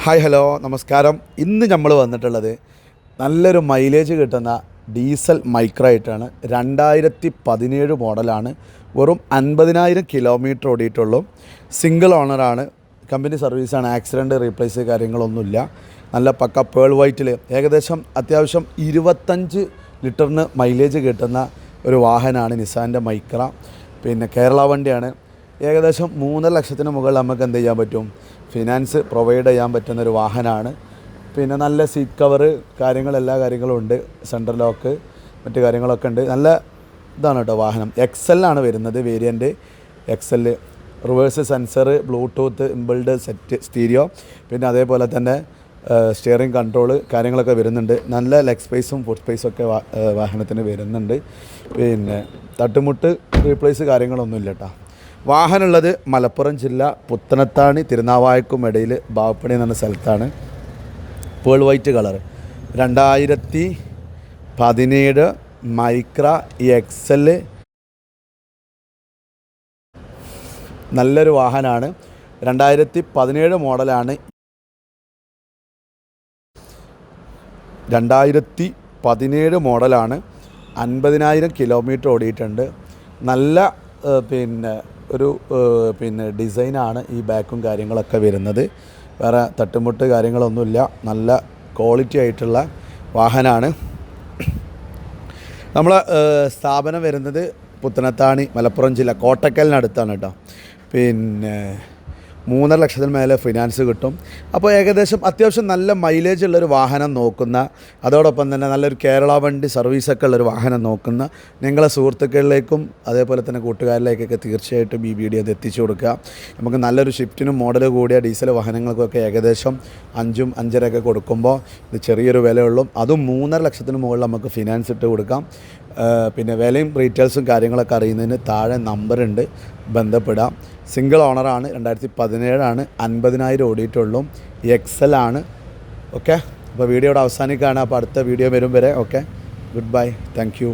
Hi hello നമസ്കാരം. ഇന്ന് നമ്മൾ വന്നിട്ടുള്ളത് നല്ലൊരു മൈലേജ് കിട്ടുന്ന ഡീസൽ മൈക്ര ആയിട്ടാണ്. 2017 മോഡലാണ്. വെറും 50,000 കിലോമീറ്റർ ഓടിയിട്ടുള്ളൂ. സിംഗിൾ ഓണറാണ്. കമ്പനി സർവീസാണ്. ആക്സിഡൻറ്റ് റീപ്ലേസ് കാര്യങ്ങളൊന്നുമില്ല. നല്ല പക്ക പേൾ വൈറ്റിൽ ഏകദേശം അത്യാവശ്യം 25 ലിറ്ററിന് മൈലേജ് കിട്ടുന്ന ഒരു വാഹനമാണ് നിസാൻ്റെ മൈക്ര. പിന്നെ കേരള വണ്ടിയാണ്. ഏകദേശം 3.5 ലക്ഷത്തിന് മുകളിൽ നമുക്ക് എന്ത് ചെയ്യാൻ പറ്റും, ഫിനാൻസ് പ്രൊവൈഡ് ചെയ്യാൻ പറ്റുന്നൊരു വാഹനമാണ്. പിന്നെ നല്ല സീറ്റ് കവറ് എല്ലാ കാര്യങ്ങളും ഉണ്ട്. സെൻട്രൽ ലോക്ക് മറ്റു കാര്യങ്ങളൊക്കെ ഉണ്ട്. നല്ല ഇതാണ് കേട്ടോ വാഹനം. എക്സെല്ലാണ് വരുന്നത്. Variant excel. Reverse sensor, bluetooth inbuilt set stereo, പിന്നെ അതേപോലെ തന്നെ സ്റ്റിയറിംഗ് കൺട്രോൾ കാര്യങ്ങളൊക്കെ വരുന്നുണ്ട്. നല്ല ലെഗ് സ്പേസും ഫുഡ് സ്പേസൊക്കെ വാഹനത്തിന് വരുന്നുണ്ട്. പിന്നെ തട്ടുമുട്ട് റീപ്ലേസ് കാര്യങ്ങളൊന്നുമില്ല കേട്ടോ. വാഹനമുള്ളത് മലപ്പുറം ജില്ല പുത്തനത്താണി തിരുനാവായക്കും ഇടയിൽ ബാവപ്പണി എന്ന സ്ഥലത്താണ്. Pearl white colour 2017 Micra XL നല്ലൊരു വാഹനമാണ്. 2017 മോഡലാണ്. 2017 മോഡലാണ്. 50,000 കിലോമീറ്റർ ഓടിയിട്ടുണ്ട്. നല്ല പിന്നെ ഡിസൈനാണ് ഈ ബാക്കും കാര്യങ്ങളൊക്കെ വരുന്നത്. വേറെ തട്ടുമുട്ട് കാര്യങ്ങളൊന്നുമില്ല. നല്ല ക്വാളിറ്റി ആയിട്ടുള്ള വാഹനമാണ്. നമ്മളെ സ്ഥാപനം വരുന്നത് പുത്തനത്താണി മലപ്പുറം ജില്ല കോട്ടക്കലിനടുത്താണ് കേട്ടോ. പിന്നെ 3.5 ലക്ഷത്തിന് മേലെ ഫിനാൻസ് കിട്ടും. അപ്പോൾ ഏകദേശം അത്യാവശ്യം നല്ല മൈലേജ് ഉള്ളൊരു വാഹനം നോക്കുന്ന, അതോടൊപ്പം തന്നെ നല്ലൊരു കേരള വണ്ടി സർവീസൊക്കെ ഉള്ളൊരു വാഹനം നോക്കുന്ന നിങ്ങളെ സുഹൃത്തുക്കളിലേക്കും അതേപോലെ തന്നെ കൂട്ടുകാരിലേക്കൊക്കെ തീർച്ചയായിട്ടും ഈ വീഡിയോ അത് എത്തിച്ചു കൊടുക്കുക. നമുക്ക് നല്ലൊരു ഷിഫ്റ്റിനും മോഡൽ കൂടിയ ഡീസൽ വാഹനങ്ങൾക്കൊക്കെ ഏകദേശം 5-5.5 കൊടുക്കുമ്പോൾ ഇത് ചെറിയൊരു വിലയുള്ളൂ. അതും 3.5 ലക്ഷത്തിന് മുകളിൽ നമുക്ക് ഫിനാൻസ് ഇട്ട് കൊടുക്കാം. പിന്നെ വിലയും ഡീറ്റെയിൽസും കാര്യങ്ങളൊക്കെ അറിയുന്നതിന് താഴെ നമ്പറുണ്ട്, ബന്ധപ്പെടാം. സിംഗിൾ ഓണറാണ്. 2017 50,000 ഓടിയിട്ടുള്ളൂ. എക്സലാണ്. ഓക്കെ, അപ്പോൾ വീഡിയോയുടെ അവസാനിക്കുകയാണ്. അപ്പോൾ അടുത്ത വീഡിയോ വരും വരെ okay, good bye, thank you.